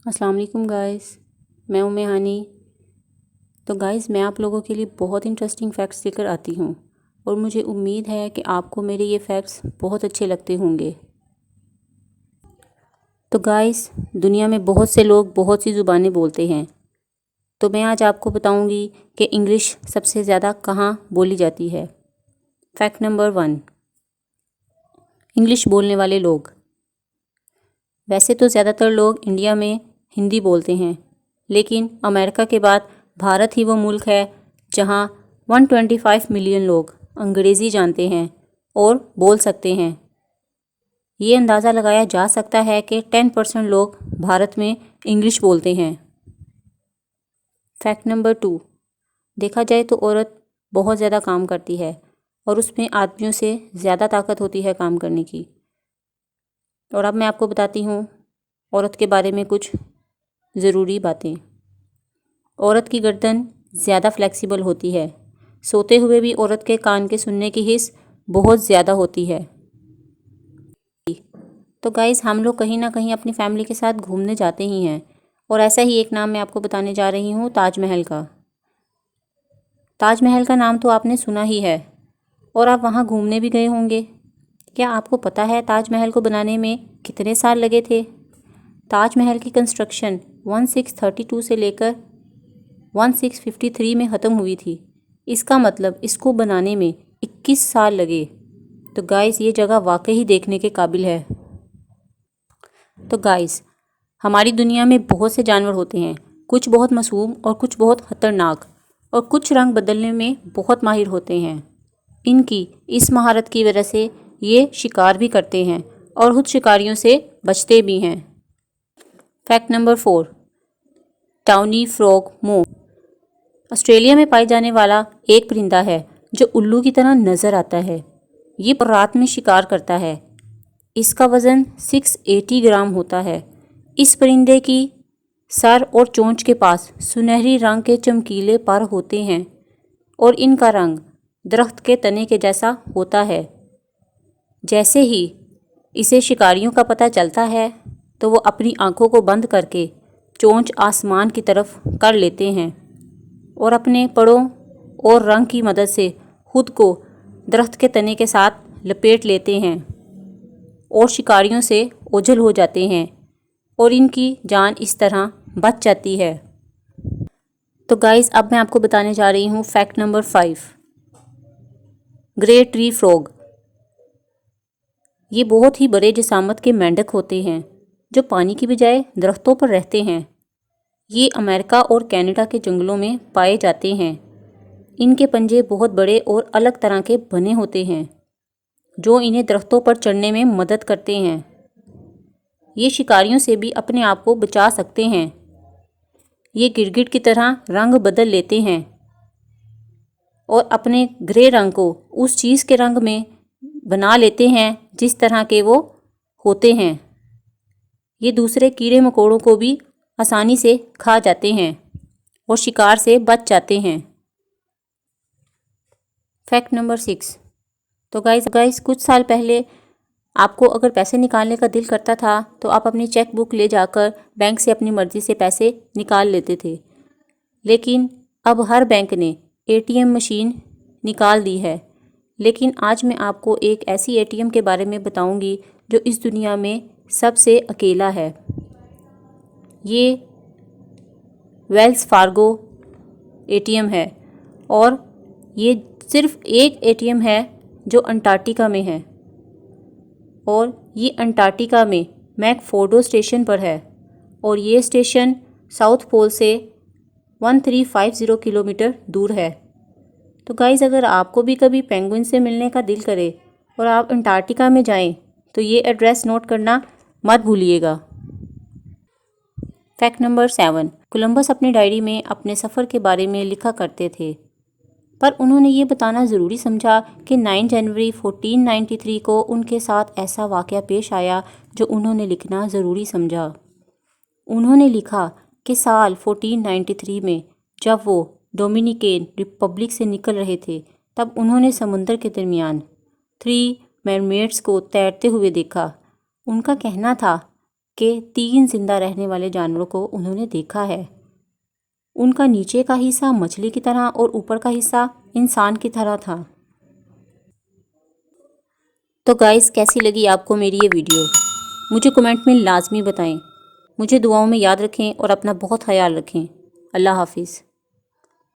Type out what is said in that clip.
अस्सलाम वालेकुम गाइस, मैं हूं मेहानी। तो गाइस, मैं आप लोगों के लिए बहुत इंटरेस्टिंग फैक्ट्स लेकर आती हूं और मुझे उम्मीद है कि आपको मेरे ये फैक्ट्स बहुत अच्छे लगते होंगे। तो गाइस, दुनिया में बहुत से लोग बहुत सी ज़ुबानें बोलते हैं। तो मैं आज आपको बताऊंगी कि इंग्लिश सबसे ज़्यादा कहाँ बोली जाती है। फैक्ट नंबर 1, इंग्लिश बोलने वाले लोग। वैसे तो ज़्यादातर लोग इंडिया में हिंदी बोलते हैं, लेकिन अमेरिका के बाद भारत ही वो मुल्क है जहां 125 मिलियन लोग अंग्रेज़ी जानते हैं और बोल सकते हैं। ये अंदाज़ा लगाया जा सकता है कि 10% लोग भारत में इंग्लिश बोलते हैं। फैक्ट नंबर 2, देखा जाए तो औरत बहुत ज़्यादा काम करती है और उसमें आदमियों से ज़्यादा ताकत होती है काम करने की। और अब मैं आपको बताती हूँ औरत के बारे में कुछ ज़रूरी बातें। औरत की गर्दन ज़्यादा फ्लेक्सिबल होती है। सोते हुए भी औरत के कान के सुनने की हिस्स बहुत ज़्यादा होती है। तो गाइस, हम लोग कहीं ना कहीं अपनी फैमिली के साथ घूमने जाते ही हैं और ऐसा ही एक नाम मैं आपको बताने जा रही हूँ, ताजमहल का। ताजमहल का नाम तो आपने सुना ही है और आप वहाँ घूमने भी गए होंगे। क्या आपको पता है ताजमहल को बनाने में कितने साल लगे थे? ताजमहल की कंस्ट्रक्शन 1632 से लेकर 1653 में ख़त्म हुई थी। इसका मतलब इसको बनाने में 21 साल लगे। तो गाइस, ये जगह वाकई देखने के काबिल है। तो गाइस, हमारी दुनिया में बहुत से जानवर होते हैं, कुछ बहुत मासूम और कुछ बहुत खतरनाक, और कुछ रंग बदलने में बहुत माहिर होते हैं। इनकी इस महारत की वजह से ये शिकार भी करते हैं और खुद शिकारियों से बचते भी हैं। Fact number 4, tawny frog moth. Australia में पाई जाने वाला एक परिंदा है जो उल्लू की तरह नज़र आता है। ये रात में शिकार करता है। इसका वज़न 680 ग्राम होता है। इस परिंदे की सर और चोंच के पास सुनहरी रंग के चमकीले पर होते हैं और इनका रंग दरख्त के तने के जैसा होता है। जैसे ही इसे शिकारियों का पता चलता है तो वो अपनी आंखों को बंद करके चोंच आसमान की तरफ कर लेते हैं और अपने पड़ों और रंग की मदद से खुद को दरख्त के तने के साथ लपेट लेते हैं और शिकारियों से ओझल हो जाते हैं और इनकी जान इस तरह बच जाती है। तो गाइस, अब मैं आपको बताने जा रही हूँ fact number 5, grey tree frog. ये बहुत ही बड़े जिसामत के मेंढक होते हैं जो पानी की बजाय दरख्तों पर रहते हैं। ये अमेरिका और कनाडा के जंगलों में पाए जाते हैं। इनके पंजे बहुत बड़े और अलग तरह के बने होते हैं जो इन्हें दरख्तों पर चढ़ने में मदद करते हैं। ये शिकारियों से भी अपने आप को बचा सकते हैं। ये गिरगिट की तरह रंग बदल लेते हैं और अपने ग्रे रंग को उस चीज़ के रंग में बना लेते हैं जिस तरह के वो होते हैं। ये दूसरे कीड़े मकोड़ों को भी आसानी से खा जाते हैं और शिकार से बच जाते हैं। फैक्ट नंबर 6, तो गाइस, कुछ साल पहले आपको अगर पैसे निकालने का दिल करता था तो आप अपनी चेक बुक ले जाकर बैंक से अपनी मर्ज़ी से पैसे निकाल लेते थे। लेकिन अब हर बैंक ने एटीएम मशीन निकाल दी है। लेकिन आज मैं आपको एक ऐसी एटीएम के बारे में बताऊंगी जो इस दुनिया में सबसे अकेला है। ये वेल्स फार्गो एटीएम है और ये सिर्फ एक एटीएम है जो अंटार्कटिका में है और ये अंटार्कटिका में मैकफोर्डो स्टेशन पर है और ये स्टेशन साउथ पोल से 1350 किलोमीटर दूर है। तो गाइस, अगर आपको भी कभी पेंगुइन से मिलने का दिल करे और आप अंटार्कटिका में जाएं तो ये एड्रेस नोट करना मत भूलिएगा। फैक्ट नंबर 7, कोलंबस अपनी डायरी में अपने सफ़र के बारे में लिखा करते थे, पर उन्होंने ये बताना ज़रूरी समझा कि 9 जनवरी 1493 को उनके साथ ऐसा वाक़या पेश आया जो उन्होंने लिखना ज़रूरी समझा। उन्होंने लिखा कि साल 1493 में जब वो डोमिनिकेन रिपब्लिक से निकल रहे थे तब उन्होंने समुंदर के दरमियान 3 मरमेड्स को तैरते हुए देखा। उनका कहना था के 3 जिंदा रहने वाले जानवरों को उन्होंने देखा है। उनका नीचे का हिस्सा मछली की तरह और ऊपर का हिस्सा इंसान की तरह था। तो गाइस, कैसी लगी आपको मेरी ये वीडियो? मुझे कमेंट में लाजमी बताएं। मुझे दुआओं में याद रखें और अपना बहुत ख्याल रखें। अल्लाह हाफिज़।